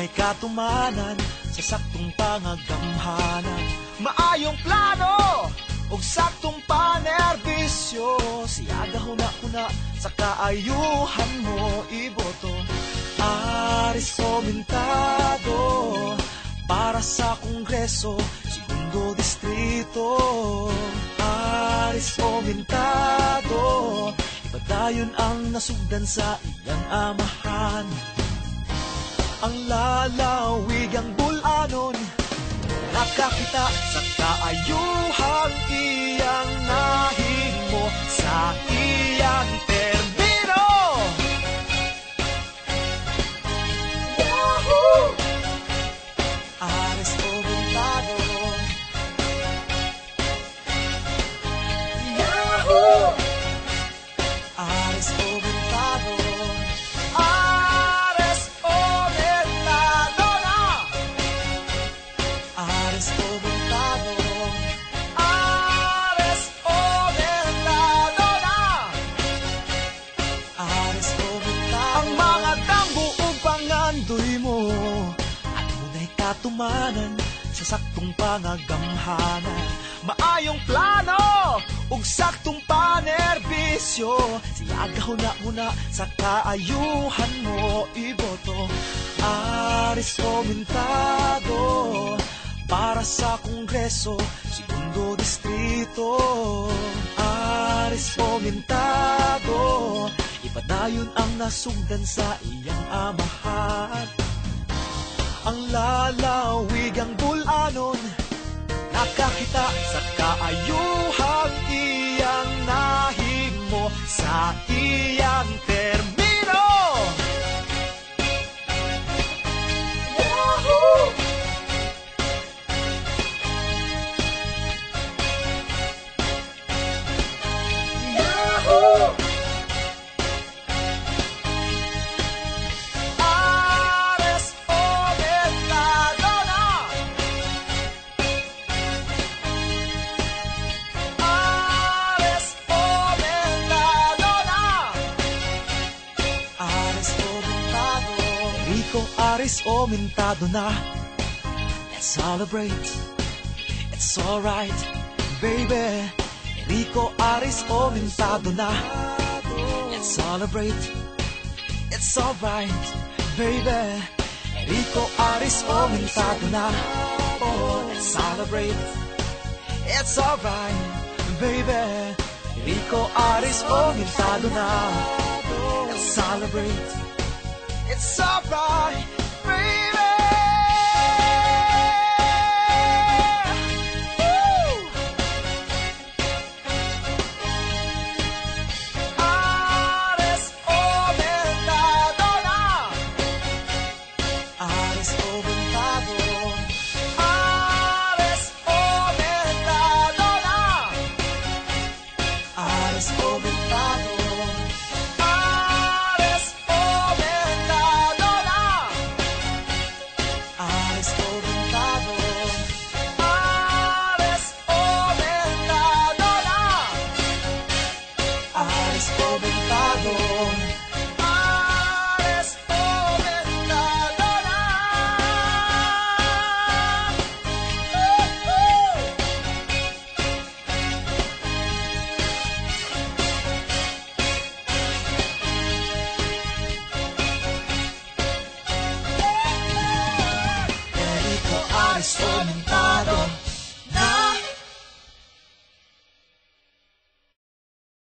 Adunay katumanan sa saktong pangagamhanan. Maayong plano og saktong panerbisyo. Siyaga huna-huna sa kaayuhan mo iboto. Aris Omentado para sa Kongreso, Segundo Distrito. Aris Omentado, ipadayon ang nasugdan sa iyang amahan. Ang lalawig ang bulanon, nakakita sa kaayuhang iyang nahimo sa iyang termino. Yahoo! Aris Omentado. Yahoo! Aris Omentado. Aris Omentado na! Aris Omentado. Aris Omentado na! Aris Omentado. Ang mga tambo ug pangandoy mo, adunay katumanan sa saktong pangagamhanan. Maayong plano ug saktong panerbisyo. Siyaga huna-huna sa kaayuhan mo iboto. Aris Omentado para sa Kongreso, Segundo Distrito. Aris Omentado, ipadayon ang nasugdan sa iyang amahan. Ang lalawig ang bulanon, nakakita sa kaayuhang iyang nahimo sa iyang termino. Yahoo! Yahoo! Aris Omentado na! Aris Omentado na! Aris Omentado. Rico Aris Omentado na. Let's celebrate. It's alright, baby. Rico Aris Omentado na. Let's celebrate. It's alright, baby. Rico Aris Omentado na. Oh, let's celebrate. It's alright, baby. Rico Aris Omentado na. Let's celebrate. It's alright,